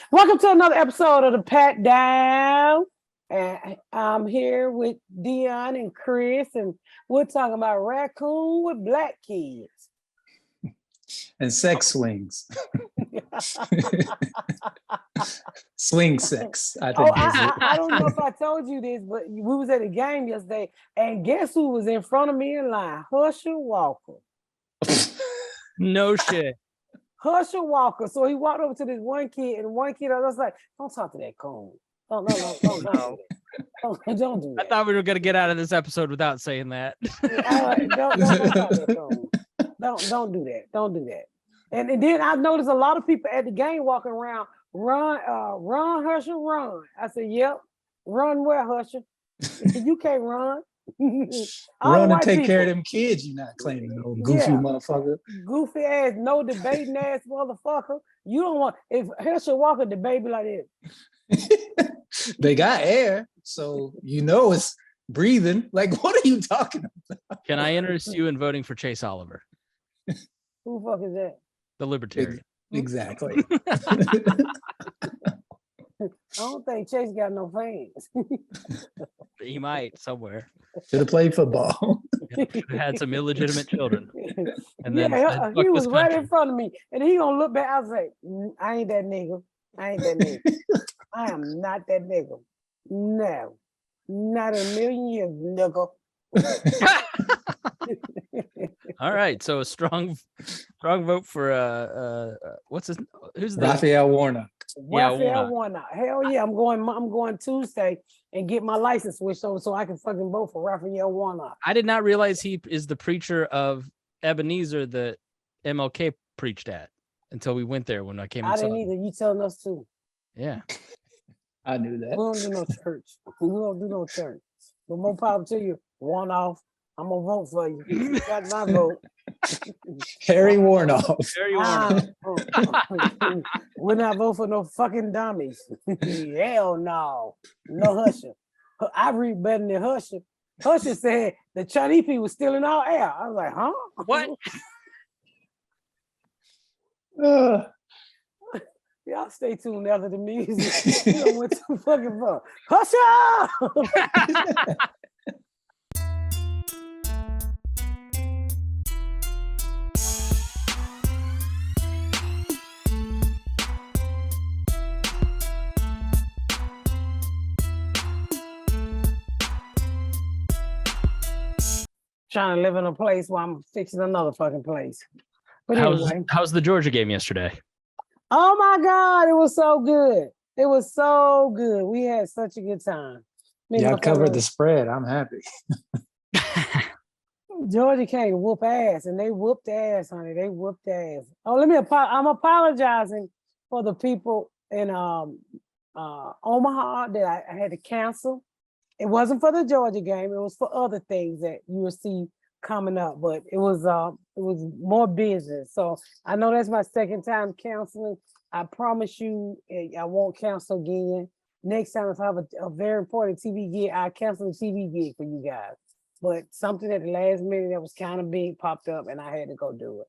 Welcome to another episode of the Pat Down. And I'm here with Dion and Chris, and we're talking about raccoon with black kids. And sex swings. Swing sex, I think. I don't know if I told you this, but we was at a game yesterday, and guess who was in front of me in line? Herschel Walker. No shit. Herschel Walker. So he walked over to this one kid, and one kid, I was like, don't talk to that coon. Don't do that. Don't do that. I thought we were going to get out of this episode without saying that. Don't do that. Don't do that. And then I noticed a lot of people at the game walking around, run, Herschel, run. I said, yep, run where, Herschel? You can't run. Run and take care of them kids. You're not claiming no goofy motherfucker. Goofy ass, no debating ass motherfucker. You don't want, if Herschel Walker debate be like this. They got air, so you know it's breathing. Like, what are you talking about? Can I interest you in voting for Chase Oliver? Who the fuck is that? The Libertarian. Exactly. I don't think Chase got no fans. He might somewhere. Should have played football. Had some illegitimate children. And then he was right in front of me. And he gonna look back. I was like, I ain't that nigga. I ain't that nigga. I am not that nigga. No. Not a million years, nigga. All right. So a strong vote for who's the Raphael Warnock. Raphael Warnock. Hell yeah. I'm going Tuesday and get my license switched over so I can fucking vote for Raphael Warnock. I did not realize he is the preacher of Ebenezer that MLK preached at until we went there when I came. I didn't either. You telling us too. Yeah. I knew that. We don't do no church. We don't do no church. But more power to you. One off. I'm gonna vote for you. You got my vote. Harry Warnock. We're not vote for no fucking dummies. Hell no. No Husher. I read better than Husher. Husher said the Chinese people were stealing our air. I was like, huh? What? Y'all stay tuned after the music. You know what the fucking fuck. Husher! Trying to live in a place while I'm fixing another fucking place. But anyway. How's the Georgia game yesterday? Oh my God, it was so good. It was so good. We had such a good time. Yeah, I covered the spread. I'm happy. Georgia came to whoop ass, and they whooped ass, honey. They whooped ass. Oh, I'm apologizing for the people in Omaha that I had to cancel. It wasn't for the Georgia game. It was for other things that you will see coming up, but it was more business. So I know that's my second time canceling. I promise you I won't cancel again. Next time if I have a very important TV gig, I'll cancel the TV gig for you guys. But something at the last minute that was kind of big popped up and I had to go do it.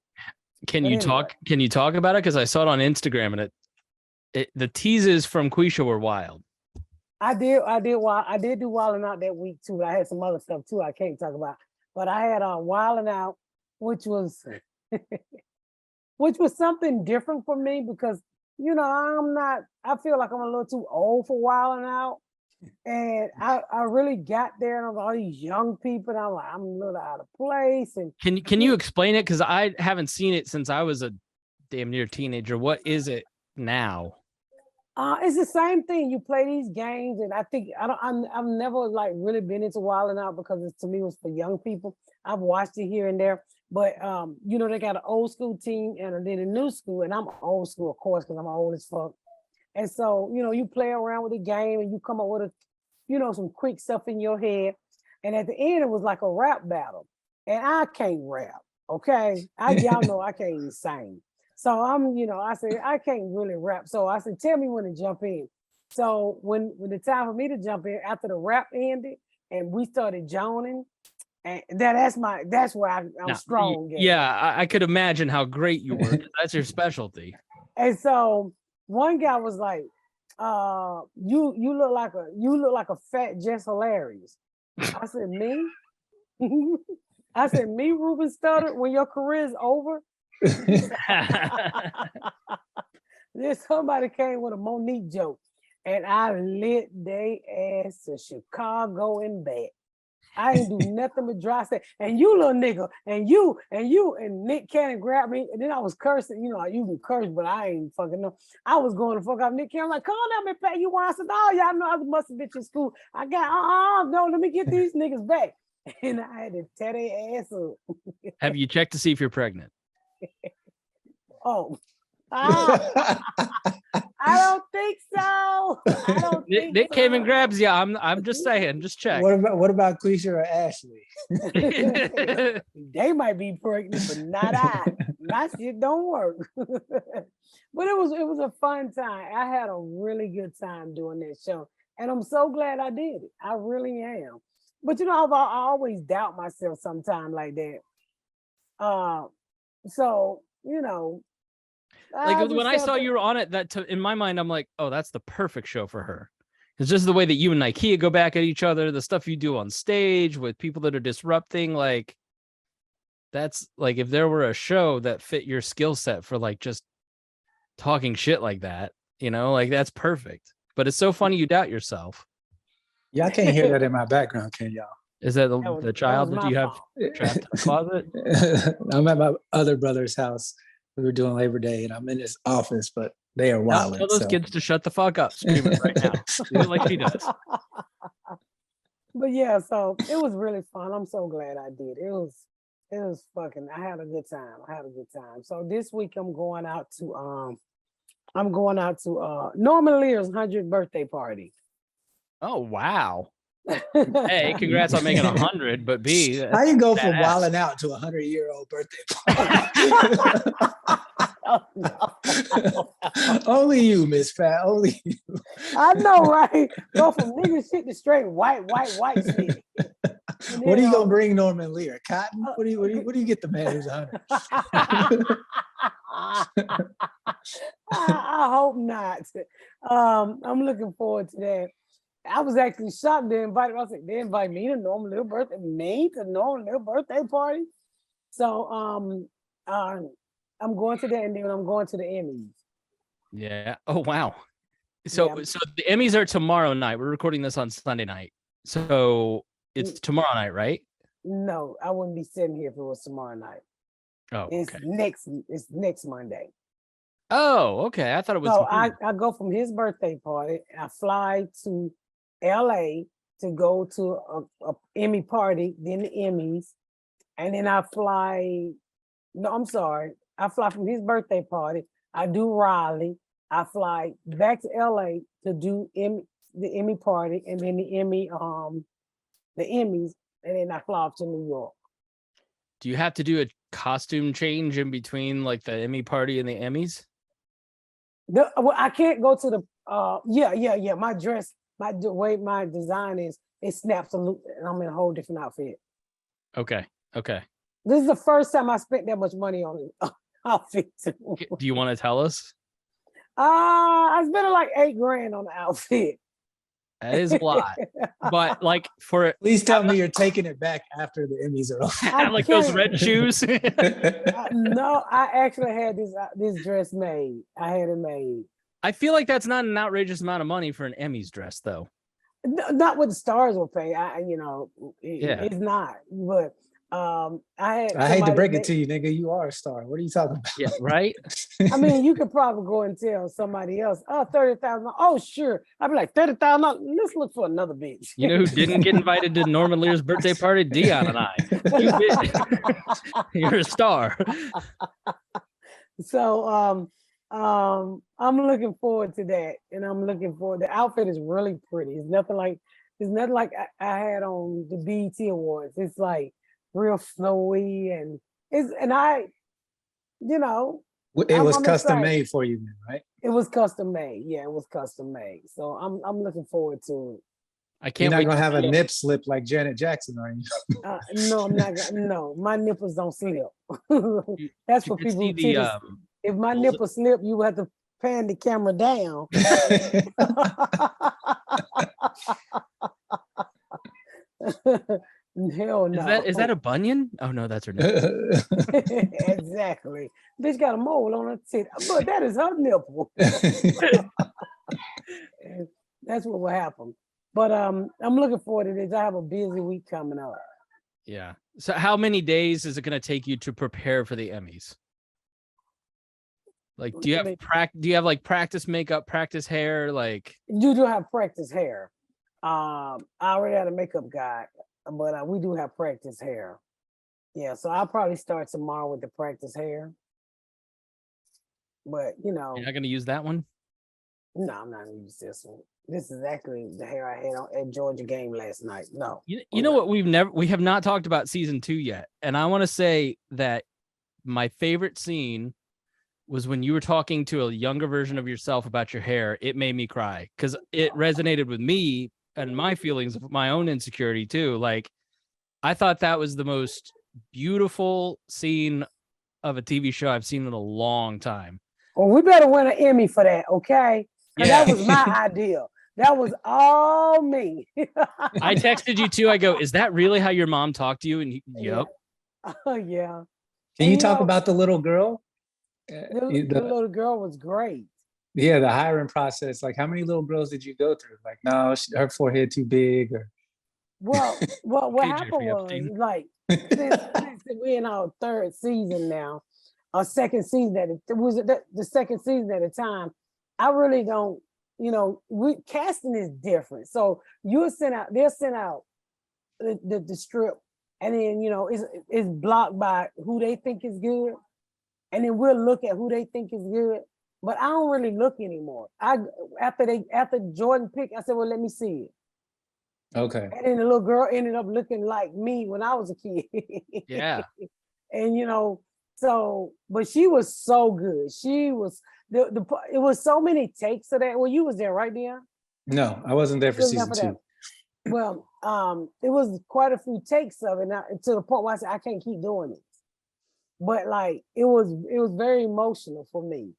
Can you talk about it? Because I saw it on Instagram and the teases from Kuisha were wild. I did do Wildin' Out that week too. I had some other stuff too I can't talk about. But I had Wildin' Out, which was something different for me because, you know, I feel like I'm a little too old for Wildin' Out. And I really got there and I was all these young people and I'm like, I'm a little out of place. And can you explain it? Because I haven't seen it since I was a damn near teenager. What is it now? It's the same thing. You play these games, and I think I've never like really been into Wildin' Out because to me it was for young people. I've watched it here and there, but you know they got an old school team and then a new school, and I'm old school of course because I'm old as fuck. And so you know you play around with the game and you come up with some quick stuff in your head, and at the end it was like a rap battle, and I can't rap. Okay, y'all know I can't even sing. So I said, I can't really rap. So I said, tell me when to jump in. So when the time for me to jump in, after the rap ended and we started joning, and that's where I'm strong. Yeah, I could imagine how great you were. That's your specialty. And so one guy was like, you look like a fat Jess Hilarious. I said, me? I said, me, Ruben Studdard, when your career is over? Then somebody came with a Monique joke, and I lit they ass to Chicago and back. I ain't do nothing but dry say, and you little nigga, and you, and Nick Cannon grabbed me, and then I was cursing. You know, you can curse, but I ain't fucking know. I was going to fuck off Nick Cannon, like, come on, let me pay you one. I said, oh, y'all know I was busting bitch in school. I got, no, let me get these niggas back. And I had to tear their ass up. Have you checked to see if you're pregnant? Oh. I don't think so. I don't think Nick so. came and grabs you. I'm just saying, just check. What about Kuisha or Ashley? They might be pregnant, but not I. My shit don't work. But it was a fun time. I had a really good time doing that show, and I'm so glad I did it. I really am. But you know, I always doubt myself sometimes like that. So you know. Like when I saw you were on it, in my mind, I'm like, oh, that's the perfect show for her. It's just the way that you and Ikea go back at each other, the stuff you do on stage with people that are disrupting. Like, that's like if there were a show that fit your skill set for like just talking shit like that, you know, like that's perfect. But it's so funny you doubt yourself. Y'all can't hear that in my background, can y'all? Is that the child that you have trapped in the closet? I'm at my other brother's house. We were doing Labor Day, and I'm in his office, but they are wild. Tell those kids to shut the fuck up, screaming right now. Do it like she does. But yeah, so it was really fun. I'm so glad I did. It was fucking. I had a good time. So this week I'm going out to Norman Lear's 100th birthday party. Oh wow. A, congrats on making 100, but B, how you go from wilding out to 100-year-old birthday party? Only you, Miss Fat. Only you. I know, right? Go from nigga shit to straight white shit. What are you gonna bring Norman Lear? Cotton? What do you get the man who's 100? I hope not. I'm looking forward to that. I was actually shocked they invited. I was like, they invite me to Norman Little birthday, birthday party. So I'm going to that, and then I'm going to the Emmys. Yeah. Oh wow. So the Emmys are tomorrow night. We're recording this on Sunday night. So it's tomorrow night, right? No, I wouldn't be sitting here if it was tomorrow night. Oh, okay. It's next Monday. Oh, okay. I thought it was. So I go from his birthday party. I fly to LA to go to a Emmy party, then the Emmys, and then I fly. No, I'm sorry. I fly from his birthday party. I do Raleigh. I fly back to LA to do the Emmy party, and then the Emmys, and then I fly off to New York. Do you have to do a costume change in between, like the Emmy party and the Emmys? Well, I can't go to the. Yeah. My dress, the way my design is, it snaps a loop, and I'm in a whole different outfit. Okay. This is the first time I spent that much money on an outfit. Do you want to tell us? I spent like $8,000 on the outfit. That is a lot. But like please tell me you're taking it back after the Emmys are over. Like those red shoes. No, I actually had this dress made. I had it made. I feel like that's not an outrageous amount of money for an Emmys dress, though. Not what the stars will pay. It's not. But I hate to break it to you, nigga. You are a star. What are you talking about? Yeah, right. I mean, you could probably go and tell somebody else, $30,000. Oh, sure. I'd be like, $30,000. Let's look for another bitch. You know who didn't get invited to Norman Lear's birthday party? Dion and I. You did. You're a star. So I'm looking forward to that, and I'm looking forward. The outfit is really pretty. It's nothing like I had on the BET Awards. It's like real snowy, and it was custom made for you, right? It was custom made. Yeah, it was custom made. So I'm looking forward to it. I can't. You're not gonna have a nip slip like Janet Jackson, are you? No, I'm not. No, my nipples don't slip. That's for people who. If my nipple slip, you have to pan the camera down. Hell no. Is that a bunion? Oh no, that's her nipple. Exactly. Bitch got a mole on her tit, but that is her nipple. That's what will happen. But I'm looking forward to this. I have a busy week coming up. Yeah. So how many days is it going to take you to prepare for the Emmys? Like, do you have like practice makeup, practice hair? Like, you do have practice hair. I already had a makeup guy, but we do have practice hair. Yeah, so I'll probably start tomorrow with the practice hair. But you're not going to use that one? No, I'm not going to use this one. This is actually the hair I had on at Georgia game last night. No. You know what? We have not talked about season 2 yet. And I want to say that my favorite scene was when you were talking to a younger version of yourself about your hair. It made me cry because it resonated with me and my feelings of my own insecurity too. Like, I thought that was the most beautiful scene of a TV show I've seen in a long time. Well, we better win an Emmy for that, okay? Yeah. That was my idea. That was all me. I texted you too. I go, is that really how your mom talked to you? And yep. Oh, yeah. Can you talk about the little girl? The little girl was great. Yeah, the hiring process. Like, how many little girls did you go through? Like, no, her forehead too big, or well, what Okay, happened Jeffrey was Epstein. like since we're in our third season now, or second season the second season at a time. I really don't, casting is different. So they'll send out the strip, and then it's blocked by who they think is good, and then we'll look at who they think is good. But I don't really look anymore. After Jordan picked, I said, well, let me see it. okay. And then the little girl ended up looking like me when I was a kid. Yeah. And but she was so good. She was it was so many takes of that. Well, you was there, right, Dion? No, I wasn't there for season 2. Well, it was quite a few takes of it, to the point where I said I can't keep doing this. But like it was very emotional for me.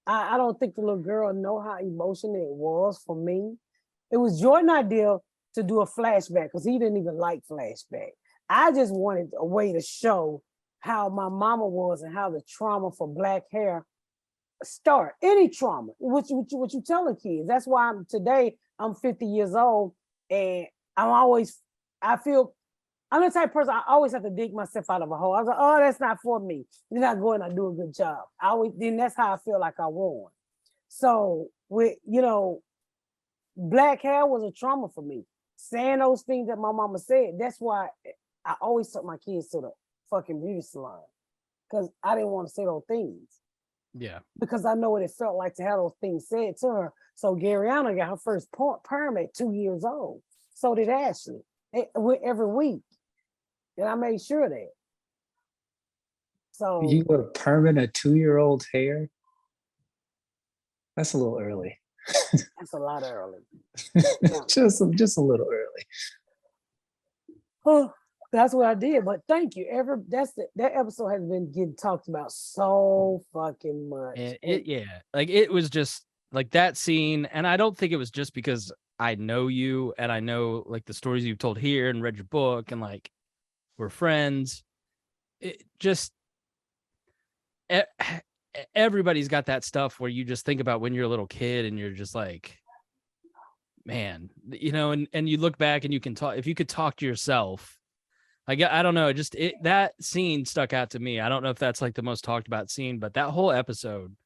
I don't think the little girl know how emotional it was for me. It was Jordan's idea to do a flashback because he didn't even like flashback. I just wanted a way to show how my mama was and how the trauma for Black hair start. Any trauma, what you telling kids. That's why I'm 50 years old, and I'm the type of person I always have to dig myself out of a hole. I was like, oh, that's not for me. Then I go and I do a good job. Then that's how I feel like I won. So with Black hair was a trauma for me. Saying those things that my mama said, that's why I always took my kids to the fucking beauty salon, because I didn't want to say those things. Yeah. Because I know what it felt like to have those things said to her. So Garyana got her first perm at 2 years old. So did Ashley. Every week. And I made sure of that. So you were perming a 2-year-old's hair? That's a little early. That's a lot early. just a little early. Oh, that's what I did. But thank you. That episode has been getting talked about so fucking much. And it was just like that scene, and I don't think it was just because I know you and I know like the stories you've told here and read your book and like we're friends. It just everybody's got that stuff where you just think about when you're a little kid and you're just like, man, and you look back and you can talk, if you could talk to yourself, like, I don't know, that scene stuck out to me. I don't know if that's like the most talked about scene, but that whole episode,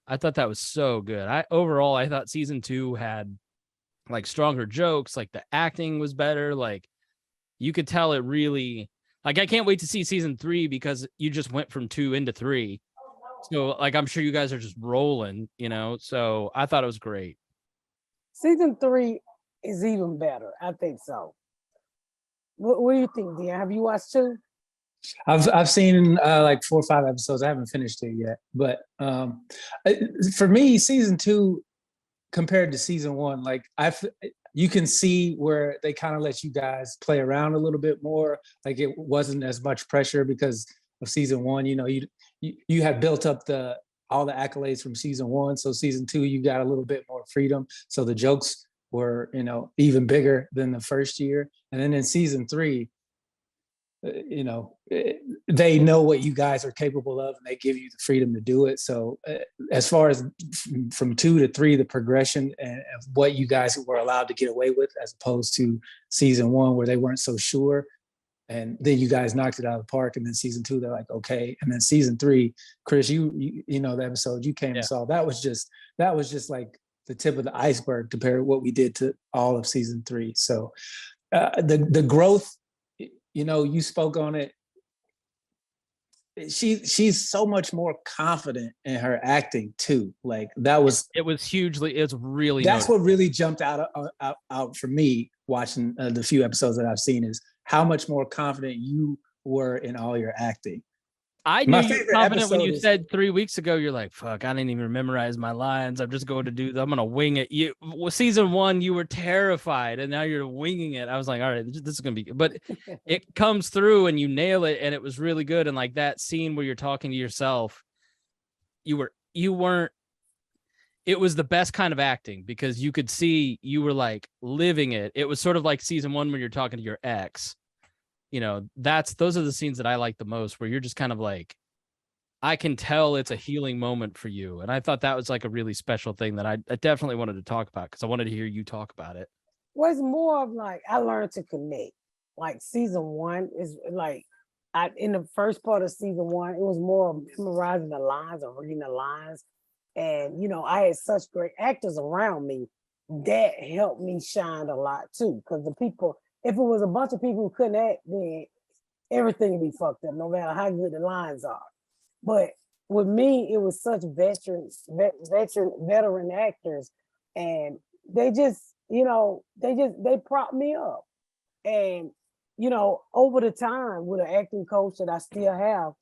I thought that was so good. I thought season 2 had like stronger jokes, like the acting was better. Like you could tell it really, like, I can't wait to see season 3 because you just went from 2 into 3. So like, I'm sure you guys are just rolling, so I thought it was great. Season 3 is even better. I think so. What do you think, Dion? Have you watched 2? I've seen like 4 or 5 episodes. I haven't finished it yet, but for me, season 2 compared to season 1, like you can see where they kind of let you guys play around a little bit more. Like it wasn't as much pressure because of season 1. You had built up the all the accolades from season one. So season two, you got a little bit more freedom. So the jokes were, even bigger than the first year. And then in season three, they know what you guys are capable of, and they give you the freedom to do it. So as far as from 2 to 3, the progression and what you guys were allowed to get away with, as opposed to season one where they weren't so sure, and then you guys knocked it out of the park. And then season 2, they're like, okay. And then season 3, Chris, you know the episode you came and saw, that was just like the tip of the iceberg compared to what we did to all of season 3. So the growth, you spoke on it. She's so much more confident in her acting too. Like it was really that's what really jumped out for me watching the few episodes that I've seen, is how much more confident you were in all your acting. I knew you were confident when you said 3 weeks ago, you're like, fuck, I didn't even memorize my lines. I'm just going to I'm going to wing it. Season 1, you were terrified, and now you're winging it. I was like, all right, this is going to be good. But it comes through and you nail it, and it was really good. And like that scene where you're talking to yourself, it was the best kind of acting, because you could see you were like living it. It was sort of like season 1 when you're talking to your ex. Those are the scenes that I like the most, where you're just kind of like, I can tell it's a healing moment for you. And I thought that was like a really special thing that I definitely wanted to talk about, because I wanted to hear you talk about it. Well, it's more of like, I learned to connect. Like season 1 is like, in the first part of season 1, it was more of memorizing the lines or reading the lines. And, I had such great actors around me that helped me shine a lot too. Because the people, if it was a bunch of people who couldn't act, then everything would be fucked up, no matter how good the lines are. But with me, it was such veteran actors, and they just, they propped me up. And, over the time with an acting coach that I still have,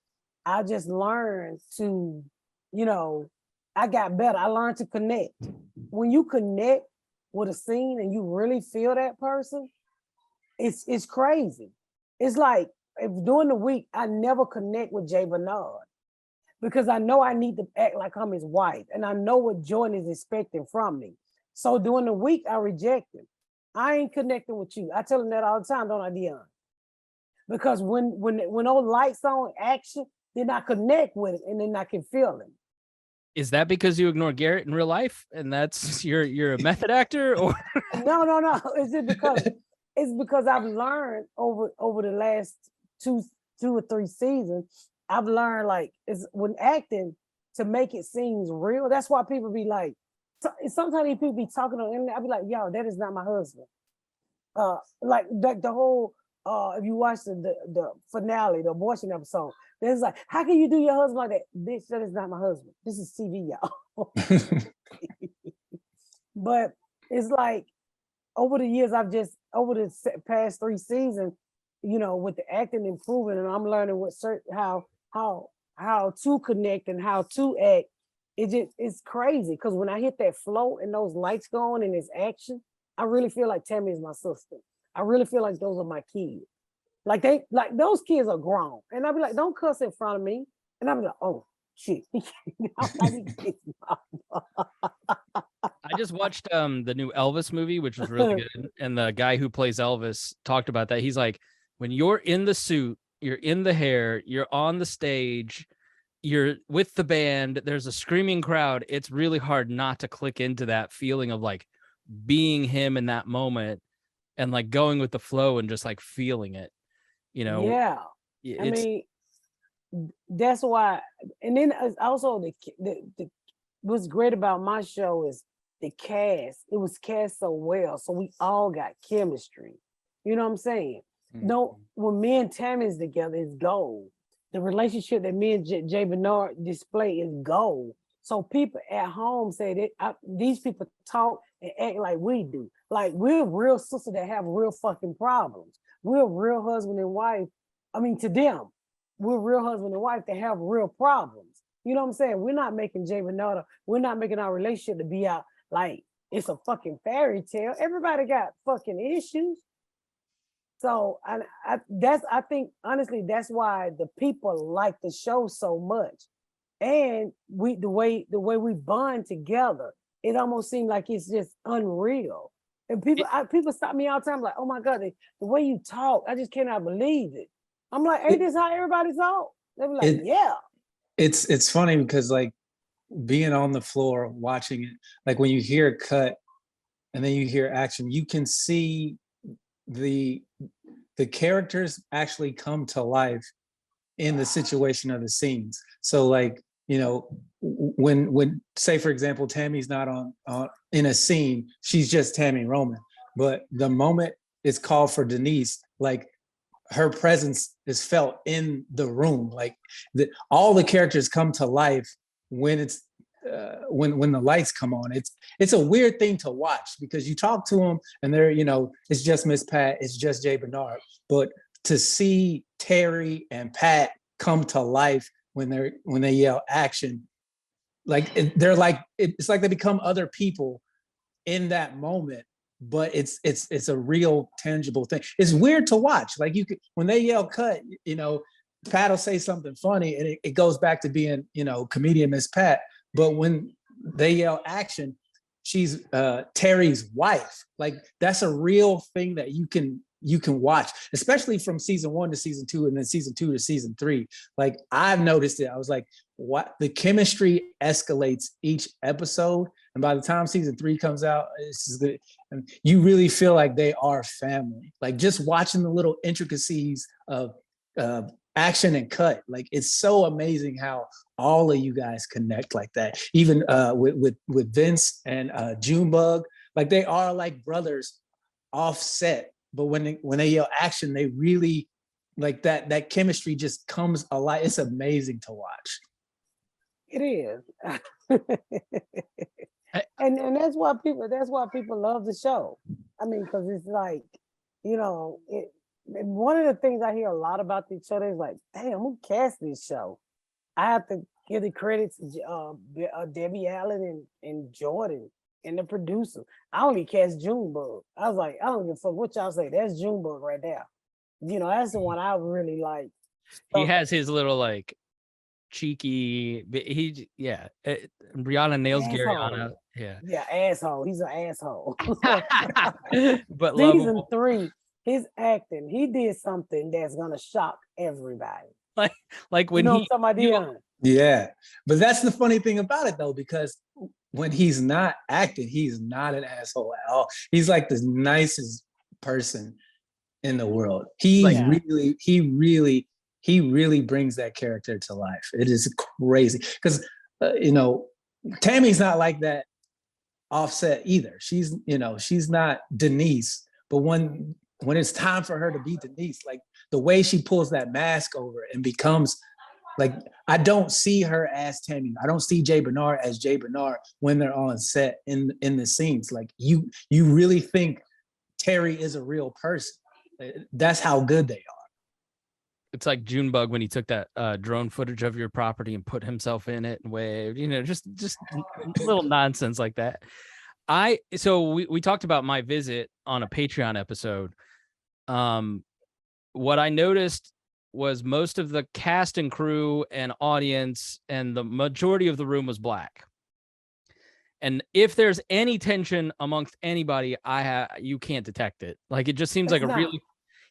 I just learned to, I got better. I learned to connect. When you connect with a scene and you really feel that person, it's crazy. It's like, if during the week, I never connect with Jay Bernard, because I know I need to act like I'm his wife, and I know what Jordan is expecting from me. So during the week, I reject him. I ain't connecting with you. I tell him that all the time, don't I, Dion? Because when those lights on action, then I connect with him, and then I can feel him. Is that because you ignore Garrett in real life, and that's you're a method actor, or No. It's because I've learned over the last two or three seasons, I've learned like, it's when acting, to make it seem real. That's why people be like, sometimes people be talking on the internet, I'll be like, yo, that is not my husband. Like the whole if you watch the finale, the abortion episode, there's like, how can you do your husband like that? Bitch, that is not my husband. This is TV, y'all. But it's like, over the years, over the past 3 seasons, with the acting improving, and I'm learning how to connect and how to act. It's crazy, because when I hit that flow and those lights going and it's action, I really feel like Tammy is my sister. I really feel like those are my kids. Like those kids are grown, and I'll be like, don't cuss in front of me, and I'll be like, oh shit. I just watched the new Elvis movie, which was really good. And the guy who plays Elvis talked about that. He's like, when you're in the suit, you're in the hair, you're on the stage, you're with the band, there's a screaming crowd. It's really hard not to click into that feeling of like being him in that moment, and like going with the flow and just like feeling it, Yeah. I mean, that's why. And then also the what's great about my show is the cast. It was cast so well, so we all got chemistry. You know what I'm saying? Mm-hmm. No, when me and Tammy's together, it's gold. The relationship that me and Jay Bernard display is gold. So people at home say that these people talk and act like we do. Like, we're real sisters that have real fucking problems. We're real husband and wife. I mean, to them, we're real husband and wife that have real problems. You know what I'm saying? We're not making Jay Bernard, we're not making our relationship to be out like it's a fucking fairy tale. Everybody got fucking issues. So I think honestly, that's why the people like the show so much. and the way we bond together, it almost seems like it's just unreal. And people stop me all the time like, oh my God, the way you talk, I just cannot believe it. I'm like, ain't this how everybody talk? They be like, yeah. It's funny because like being on the floor watching it, like when you hear a cut and then you hear action, you can see the characters actually come to life in the situation of the scenes. So like, you know, when say for example, Tammy's not on in a scene, she's just Tammy Roman. But the moment it's called for Denise, like her presence is felt in the room. Like all the characters come to life when it's when the lights come on. It's a weird thing to watch because you talk to them and they're, you know, it's just Miss Pat, it's just Jay Bernard. But to see Terry and Pat come to life when they yell action, like they're like it's like they become other people in that moment. But it's a real tangible thing. It's weird to watch. Like you could, when they yell cut, you know, Pat will say something funny and it goes back to being, you know, comedian Miss Pat. But when they yell action, she's Terry's wife. Like that's a real thing that you can watch, especially from season 1 to season 2 and then season 2 to season 3. Like I've noticed it. I was like, what? The chemistry escalates each episode. And by the time season 3 comes out, it's just good. And you really feel like they are family. Like just watching the little intricacies of action and cut. Like it's so amazing how all of you guys connect like that. Even with Vince and Junebug, like they are like brothers offset. But when they yell action, they really like that chemistry just comes alive. It's amazing to watch. It is. and that's why people love the show. I mean, because it's like, you know, one of the things I hear a lot about this show is like, damn, who cast this show? I have to give the credit to Debbie Allen and Jordan and the producer. I only cast Junebug. I was like, I don't give a fuck what y'all say. That's Junebug right there. You know, that's the one I really like. He has his little like cheeky. Brianna nails Garyana. Yeah, asshole. He's an asshole. But season 3, his acting, he did something that's gonna shock everybody. Like when yeah, but that's the funny thing about it though, because when he's not acting, he's not an asshole at all. He's like the nicest person in the world. He really brings that character to life. It is crazy because you know, Tammy's not like that offset either. She's, you know, she's not Denise, but when it's time for her to be Denise, like the way she pulls that mask over and becomes like, I don't see her as Tammy. I don't see Jay Bernard as Jay Bernard when they're on set in the scenes. Like you really think Terry is a real person. That's how good they are. It's like Junebug when he took that drone footage of your property and put himself in it and waved, you know, just little nonsense like that. So we talked about my visit on a Patreon episode. What I noticed was most of the cast and crew and audience and the majority of the room was Black. And if there's any tension amongst anybody, you can't detect it. Like it just seems like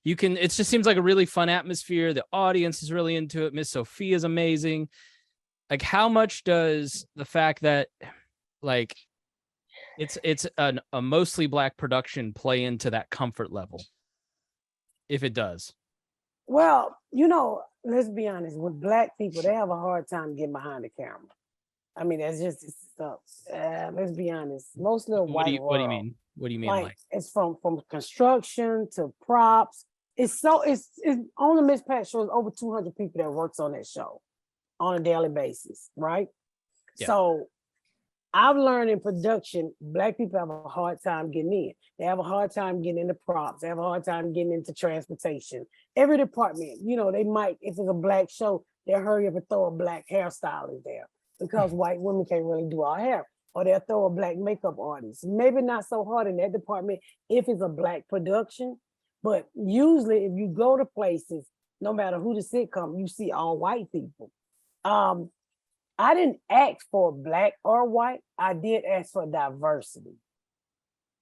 it just seems like a really fun atmosphere. The audience is really into it. Miss Sophia is amazing. Like how much does the fact that like it's a mostly Black production play into that comfort level? If it does. Well, you know, let's be honest, with Black people, they have a hard time getting behind the camera. I mean, that's just stuff. Let's be honest. Mostly What do you mean? What do you mean? Like it's from construction to props. It's on the Miss Pat show, over 200 people that works on that show on a daily basis, right? Yeah. So I've learned in production, Black people have a hard time getting in. They have a hard time getting into props. They have a hard time getting into transportation. Every department, you know, they might, if it's a Black show, they'll hurry up and throw a Black hairstylist there because white women can't really do our hair. Or they'll throw a Black makeup artist. Maybe not so hard in that department if it's a Black production. But usually if you go to places, no matter who the sitcom, you see all white people. I didn't ask for black or white. I did ask for diversity.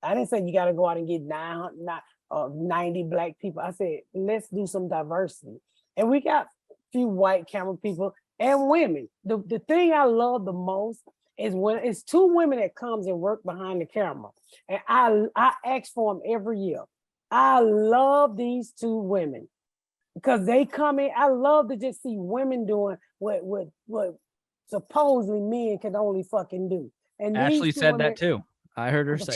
I didn't say you got to go out and get 90 black people. I said, let's do some diversity. And we got a few white camera people and women. The thing I love the most is when it's two women that comes and work behind the camera. And I ask for them every year. I love these two women because they come in. I love to just see women doing what supposedly men can only fucking do. And Ashley said that too. I heard her say.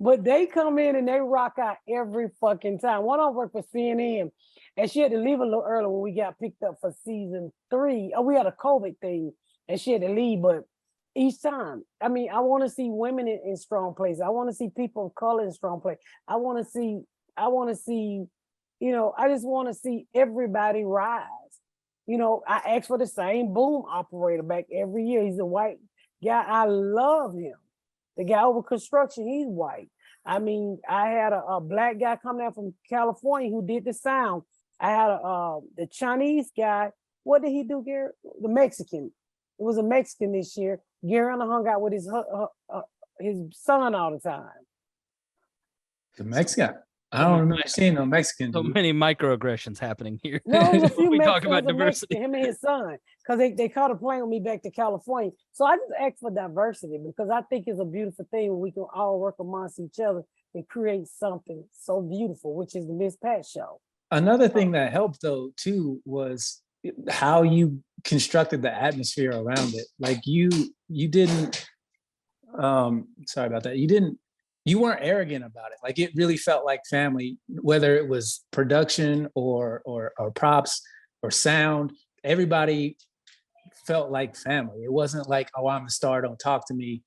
But they come in and they rock out every fucking time. One of them worked for CNN, and she had to leave a little early when we got picked up for season 3. Oh, we had a COVID thing, and she had to leave. But each time, I mean, I want to see women in strong places. I want to see people of color in strong place. I want to see, you know, I just want to see everybody rise. You know, I ask for the same boom operator back every year. He's a white guy. I love him. The guy over construction, he's white. I mean, I had a black guy come down from California who did the sound. I had the Chinese guy. What did he do, Gary? The Mexican. It was a Mexican this year. Gary hung out with his son all the time. The Mexican. I don't remember seeing no Mexican. So many microaggressions happening here. No, it was a few we talk Mexicans, about diversity. him and his son, because they caught a plane with me back to California. So I just asked for diversity because I think it's a beautiful thing when we can all work amongst each other and create something so beautiful, which is the Miss Pat show. Another thing that helped though too was how you constructed the atmosphere around it. Like you didn't sorry about that. You weren't arrogant about it. Like it really felt like family, whether it was production or props or sound. Everybody felt like family. It wasn't like, oh, I'm the star, don't talk to me.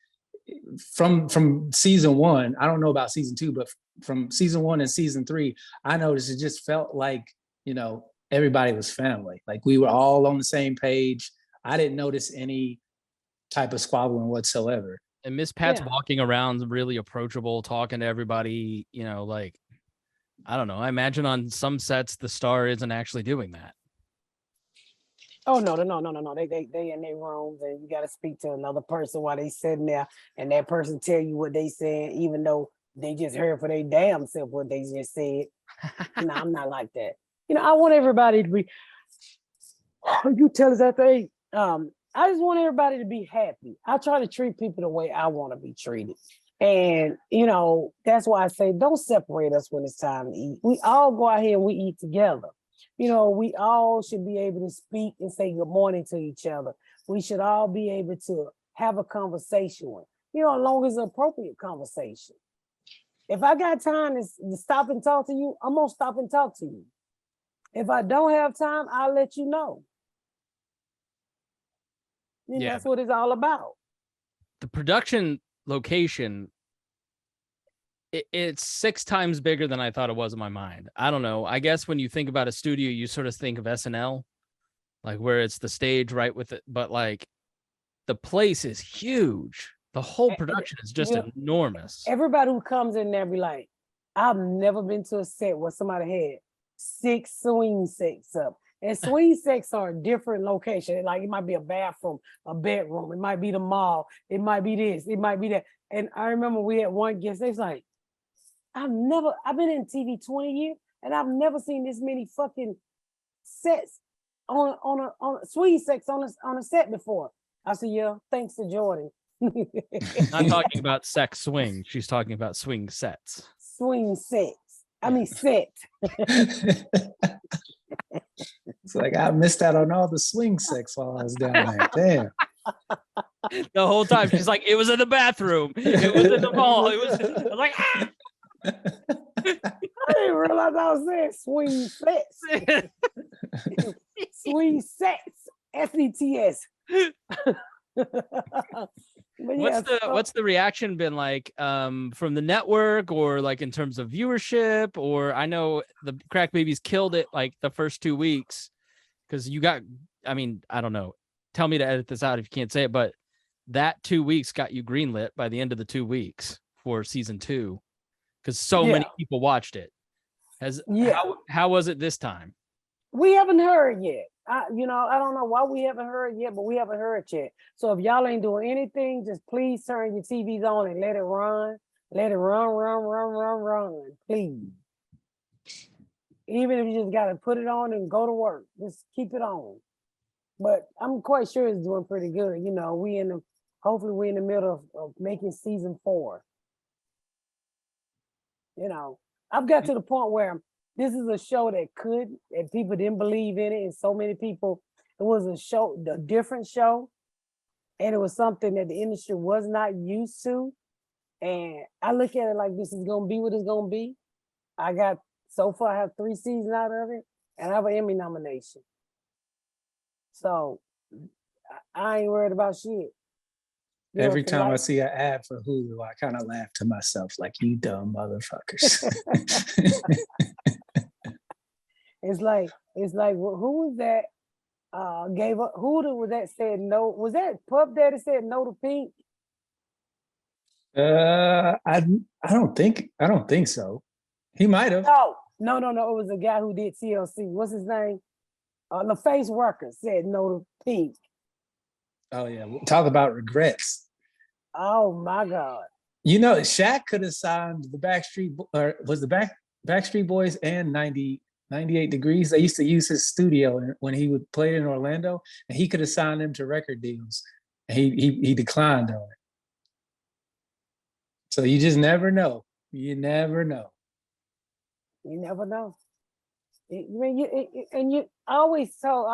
From season 1, I don't know about season 2, but from season 1 and season 3, I noticed it just felt like, you know, everybody was family. Like we were all on the same page. I didn't notice any type of squabbling whatsoever. And Miss Pat's walking around really approachable, talking to everybody, you know, like, I don't know. I imagine on some sets, the star isn't actually doing that. Oh, no. They in their rooms and you got to speak to another person while they sitting there and that person tell you what they said, even though they just heard for their damn self what they just said. No, I'm not like that. You know, I want everybody to be, you tell us that thing. I just want everybody to be happy. I try to treat people the way I want to be treated. And, you know, that's why I say, don't separate us when it's time to eat. We all go out here and we eat together. You know, we all should be able to speak and say good morning to each other. We should all be able to have a conversation with, you know, as long as it's an appropriate conversation. If I got time to stop and talk to you, I'm going to stop and talk to you. If I don't have time, I'll let you know. And that's what it's all about. The production location, it's 6 times bigger than I thought it was in my mind. I don't know. I guess when you think about a studio, you sort of think of SNL, like where it's the stage right with it. But like the place is huge. The whole production is just enormous. Everybody who comes in there be like, I've never been to a set where somebody had 6 swing sets up. And swing sets are a different location. Like it might be a bathroom, a bedroom. It might be the mall. It might be this. It might be that. And I remember we had one guest. They was like, I've been in TV 20 years and I've never seen this many fucking sets on a swing sets on a set before. I said, yeah, thanks to Jordan. Not talking about sex swing. She's talking about swing sets. Swing sets. I mean set. It's like I missed out on all the swing sex while I was down there. Damn. The whole time she's like, it was in the bathroom. It was in the mall. I was like, ah! I didn't realize I was saying swing sets. Swing sets. SETS. What's the reaction been like from the network or like in terms of viewership? Or I know the Crack Babies killed it like the first 2 weeks because you got, I mean, I don't know. Tell me to edit this out if you can't say it, but that 2 weeks got you greenlit by the end of the 2 weeks for season 2 because so many people watched it. How was it this time? We haven't heard yet. I don't know why we haven't heard yet, but we haven't heard yet. So if y'all ain't doing anything, just please turn your TVs on and let it run. Let it run, please. Even if you just got to put it on and go to work, just keep it on. But I'm quite sure it's doing pretty good. Hopefully we're in the middle of making season 4. I've got to the point where this is a show that people didn't believe in it, and so many people, it was a different show, and it was something that the industry was not used to. And I look at it like this is gonna be what it's gonna be. So far I have 3 seasons out of it, and I have an Emmy nomination. So I ain't worried about shit. Every time I see an ad for Hulu, I kind of laugh to myself like, you dumb motherfuckers. It's like, who was that? Gave up? Who was that said no? Was that Puff Daddy said no to Pink? I don't think so. He might have. No. It was a guy who did TLC. What's his name? LaFace Worker said no to Pink. Oh yeah, we'll talk about regrets. Oh my God! Shaq could have signed the Backstreet Boys and 98 Degrees. They used to use his studio when he would play in Orlando, and he could have signed them to record deals. And he declined on it. So you just never know. You never know. You never know. I always tell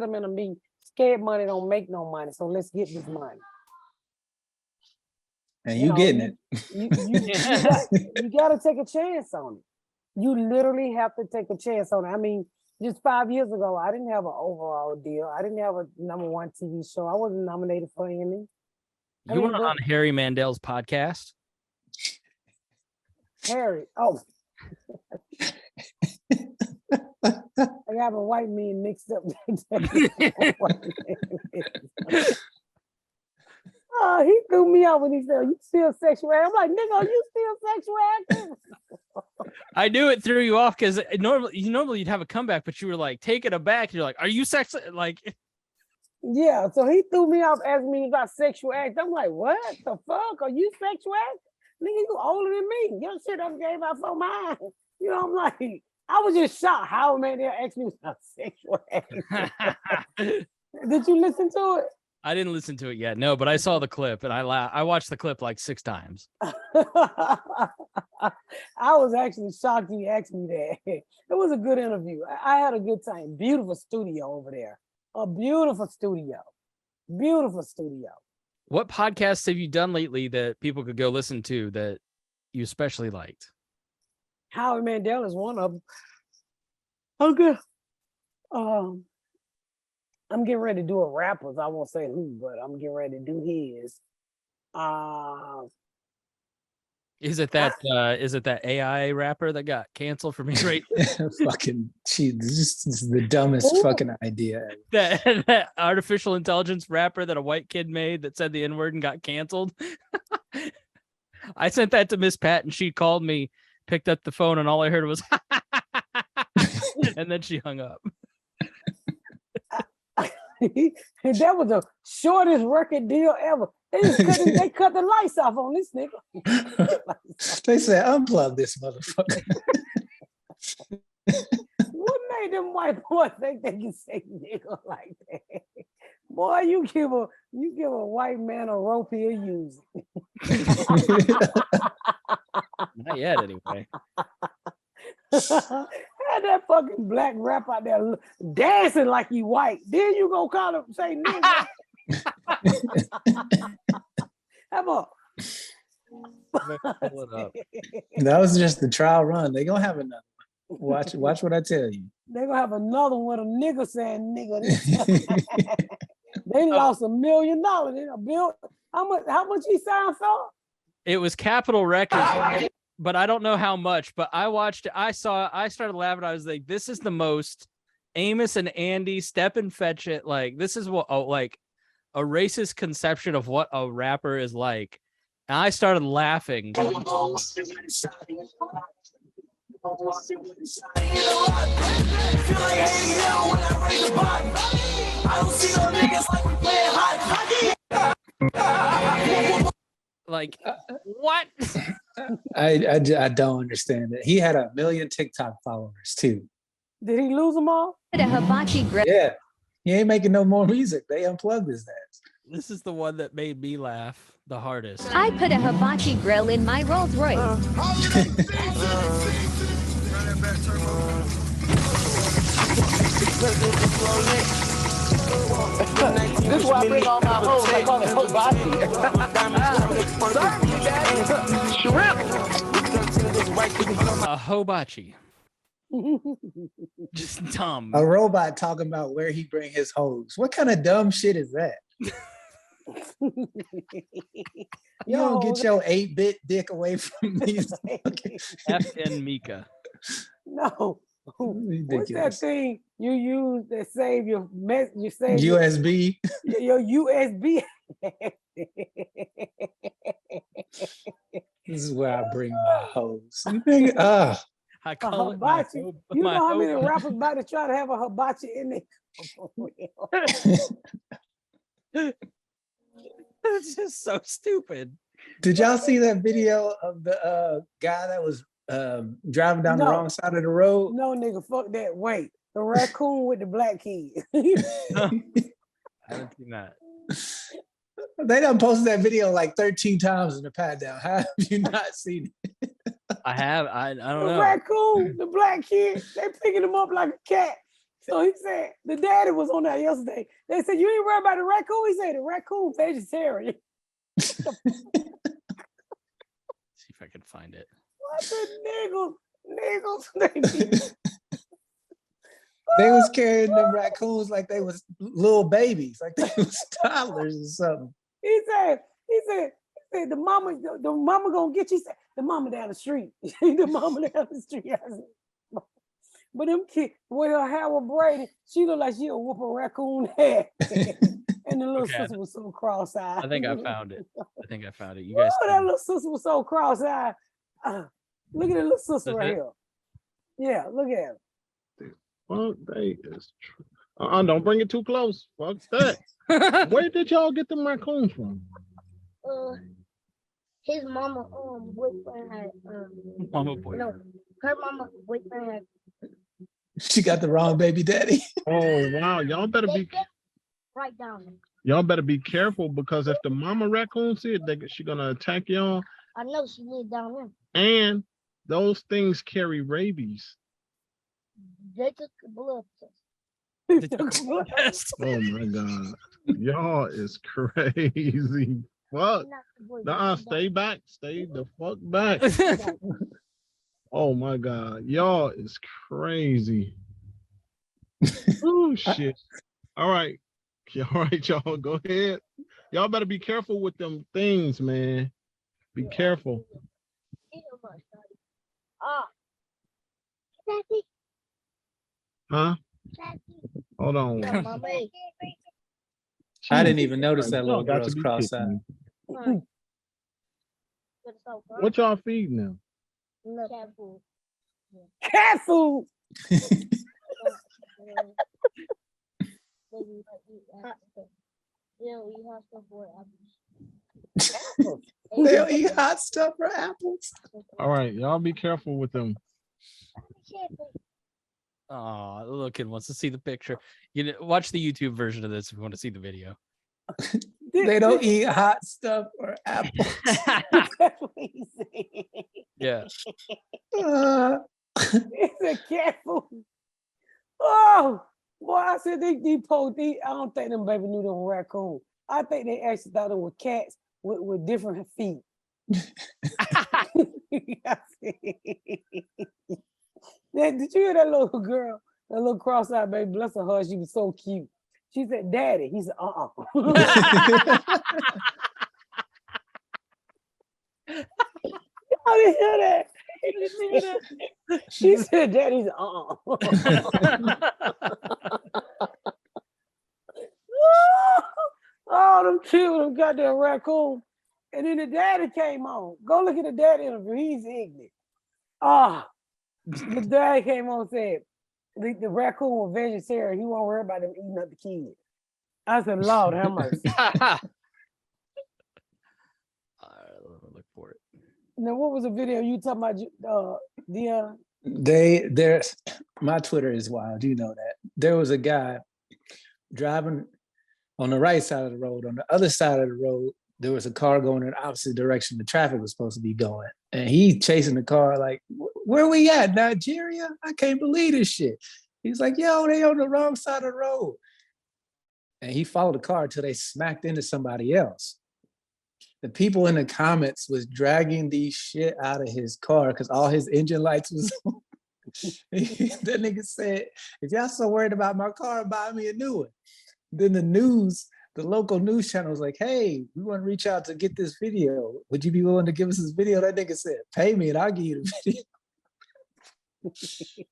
them in a meeting, scared money don't make no money. So let's get this money. And you getting it. You got to take a chance on it. You literally have to take a chance on it. I mean, just 5 years ago, I didn't have an overall deal. I didn't have a #1 TV show. I wasn't nominated for Emmy. You were on Harry Mandel's podcast. Harry, I got a white man mixed up. He threw me out when he said, "You still sexual?" I'm like, "Nigga, are you still sexual active?" I knew it threw you off because normally you'd have a comeback, but you were like taken aback. You're like, "Are you sexual?" Like, yeah. So he threw me off, asking me about sexual act. I'm like, "What the fuck? Are you sexual act? Nigga, you older than me. Your shit done gave out for mine." I'm like, I was just shocked how many they asked me about sexual act. Did you listen to it? I didn't listen to it yet. No, but I saw the clip and I watched the clip like 6 times. I was actually shocked he asked me that. It was a good interview. I had a good time. Beautiful studio over there. A beautiful studio. Beautiful studio. What podcasts have you done lately that people could go listen to that you especially liked? Howie Mandel is one of them. Okay. I'm getting ready to do a rappers. I won't say who, but I'm getting ready to do his. Is it that AI rapper that got canceled for being racist? Fucking, this is the dumbest fucking idea. That artificial intelligence rapper that a white kid made that said the N-word and got canceled. I sent that to Miss Pat and she called me, picked up the phone, and all I heard was and then she hung up. That was the shortest record deal ever. They cut the lights off on this nigga. They said, unplug this motherfucker. What made them white boys think they can say nigga like that? Boy, you give a white man a rope, he'll use it. Not yet, anyway. Had that fucking black rap out there dancing like he white. Then you go call him, say nigga. Have a Pull it up. That was just the trial run. They gonna have another one. Watch what I tell you. They gonna have another one with a nigga saying nigga. They lost $1 million. How much he signed for? It was Capitol Records, but I don't know how much. But I watched it. I started laughing. I was like, this is the most Amos and Andy step and fetch it. Like, this is what like a racist conception of what a rapper is like. And I started laughing. Like what? I don't understand it. He had 1 million TikTok followers too. Did he lose them all? Put a hibachi grill. Yeah, he ain't making no more music. They unplugged his ass. This is the one that made me laugh the hardest. I put a hibachi grill in my Rolls Royce. This is why I bring all my hoes. I call it hibachi. Shrimp. A hibachi. Just dumb. A robot talking about where he bring his hoes. What kind of dumb shit is that? You don't get your 8-bit dick away from me. FN Mika. No. What's that Ridiculous. thing you use that save your mess? You save USB. your USB. This is where I bring my hoes. You think, ah, I A call it my hibachi. hope- You know my how many hope. rappers about to try to have a hibachi in there? It's just so stupid. did y'all see that video of the guy that was driving down the No. wrong side of the road? No, nigga, fuck that. Wait, the raccoon with the black kid. I haven't seen that. They done posted that video like 13 times in the pat down. How have you not seen it? I have. I don't The know. raccoon, the black kid, they picking him up like a cat. So he said, the daddy was on that yesterday. They said, you ain't worried about the raccoon? He said, the raccoon vegetarian. See if I can find it. What the niggles? They was carrying them raccoons like they was little babies, like they was toddlers or something. He said, the mama gonna get you. He said, the mama down the street. The mama down the street. I said, but them kids, with her hair was braided, she looked like she'll whoop a raccoon head. And the little Okay. sister was so cross-eyed. I think I found it. You guys. Oh, that little sister was so cross-eyed. Look at the little sister Is right it? here. Yeah, look at her. Fuck, they is true. Don't bring it too close. Fuck that. Where did y'all get them raccoons from? His mama boyfriend had Mama boy. no, her mama boyfriend had She got the wrong baby daddy. Oh wow, y'all better they be kept right down. careful because if the mama raccoon see it, she gonna attack y'all. I know she lived down there. And those things carry rabies. They took the blood test. Yes. Oh my god, y'all is crazy. Fuck. Not the boy, Nah, the stay back. Stay the fuck back. dad. Oh my god, y'all is crazy. Oh shit. All right. All right, y'all. Go ahead. Y'all better be careful with them things, man. Be careful. Eat a much, daddy. Daddy, Huh? daddy. Hold on. Yeah, mama. I didn't even notice that Y'all little got girl's to be cross-eyed. kidding me. Alright. Good stuff, bro. What y'all feeding them? No cat food. Cat food. Baby, like, eat hot stuff. They don't eat hot stuff or apples. They'll eat hot stuff for apples. All right, y'all be careful with them. Oh, the little kid wants to see the picture. You know, watch the YouTube version of this if you want to see the video. They don't eat hot stuff or apples. That's what he said. Yeah. It's a cat food. Oh, boy, I said they I don't think them baby knew them were raccoon. I think they actually thought them were cats with different feet. Did you hear that little girl, that little cross-eyed baby? Bless her heart, she was so cute. She said, "Daddy." He said, "Uh-uh." I didn't hear that. She said, "Daddy." He said, "Uh-uh." Oh, them cute, them goddamn raccoon. And then the daddy came on. Go look at the daddy interview. He's ignorant. Ah, The dad came on and said the raccoon was vegetarian. He won't worry about them eating up the kid. I said, Lord, have mercy. Look for it. Now, what was the video you talking about, Dion? There's my Twitter is wild. You know that. There was a guy driving on the right side of the road. On the other side of the road, there was a car going in the opposite direction the traffic was supposed to be going. And he chasing the car like, where we at, Nigeria? I can't believe this shit. He's like, yo, they on the wrong side of the road. And he followed the car until they smacked into somebody else. The people in the comments was dragging the shit out of his car because all his engine lights was on. That nigga said, if y'all so worried about my car, buy me a new one. Then the local news channel was like, hey, we want to reach out to get this video. Would you be willing to give us this video? That nigga said, pay me and I'll give you the video.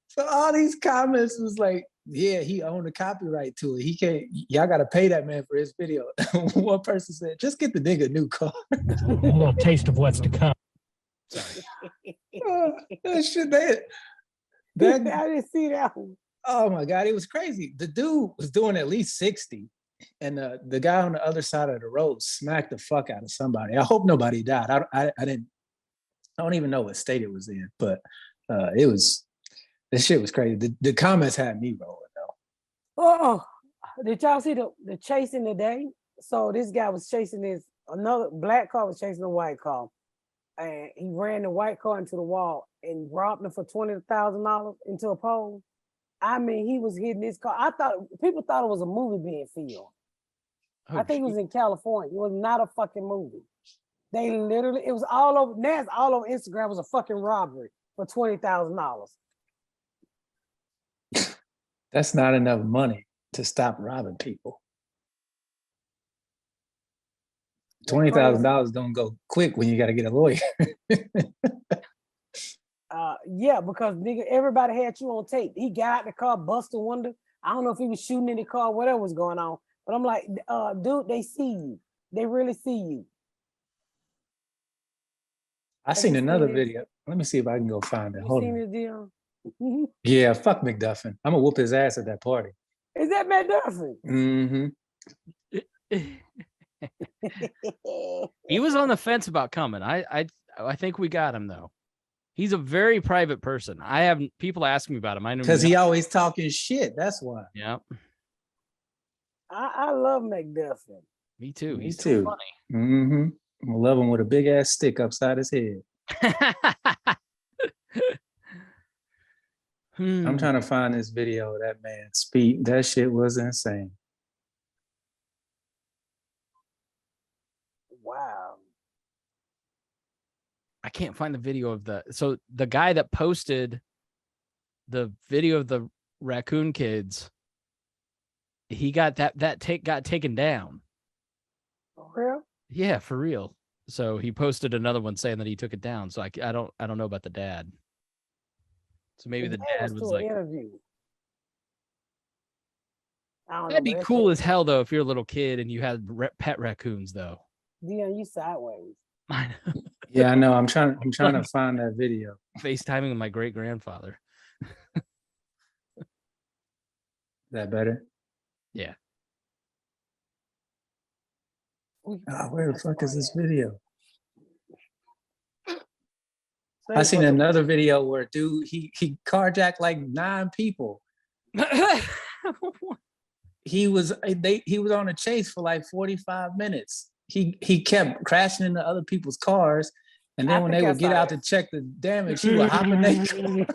So all these comments was like, yeah, he owned the copyright to it. He can't, y'all got to pay that man for his video. One person said, just get the nigga a new car. A little taste of what's to come. That shit, I didn't see that one. Oh my God, it was crazy. The dude was doing at least 60. And the guy on the other side of the road smacked the fuck out of somebody. I hope nobody died. I don't even know what state it was in, but this shit was crazy. The comments had me rolling though. Oh, did y'all see the chasing today? So this guy was chasing another black car was chasing a white car. And he ran the white car into the wall and robbed him for $20,000 into a pole. I mean, he was hitting his car. People thought it was a movie being filmed. Oh, I think it was in California. It was not a fucking movie. They literally, it was all over, now it's all over Instagram. It was a fucking robbery for $20,000. That's not enough money to stop robbing people. $20,000 don't go quick when you got to get a lawyer. Yeah, because nigga, everybody had you on tape. He got out the car, busted window. I don't know if he was shooting in the car, whatever was going on. But I'm like, dude, they see you. They really see you. I seen another video. Let me see if I can go find it. You Hold seen on. this deal? Yeah, fuck Macduff. I'm gonna whoop his ass at that party. Is that Macduff? Mm-hmm. He was on the fence about coming. I think we got him though. He's a very private person. I have people ask me about him. I know Because he always talking shit. That's why. Yeah. I love Macduff. Me too. Me He's too. so funny. Mm-hmm. I'm gonna love him with a big ass stick upside his head. I'm trying to find this video of that man speak. That shit was insane. Wow. I can't find the video of so the guy that posted the video of the raccoon kids, he got got taken down. For real? Yeah, for real. So he posted another one saying that he took it down. So I don't know about the dad. So maybe the dad was like, interview. that'd be cool as hell though if you're a little kid and you had pet raccoons though. Dion, you sideways. I know. Yeah, I know. I'm trying to find that video. FaceTiming with my great grandfather. Is that better? Yeah. Where the fuck is this video? I seen another video where dude he carjacked like 9 people. He was on a chase for like 45 minutes. He kept crashing into other people's cars, and then when they would get out to check the damage, he would hop in their car.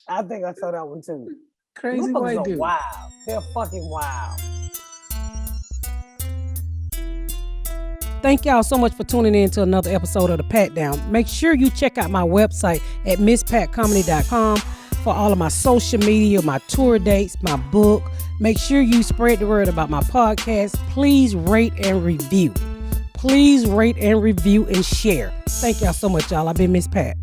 I think I saw that one too. Crazy white dude. Wow, they're fucking wild. Thank y'all so much for tuning in to another episode of The Pat Down. Make sure you check out my website at misspatcomedy.com for all of my social media, my tour dates, my book. Make sure you spread the word about my podcast. Please rate and review. Please rate and review and share. Thank y'all so much, y'all. I've been Miss Pat.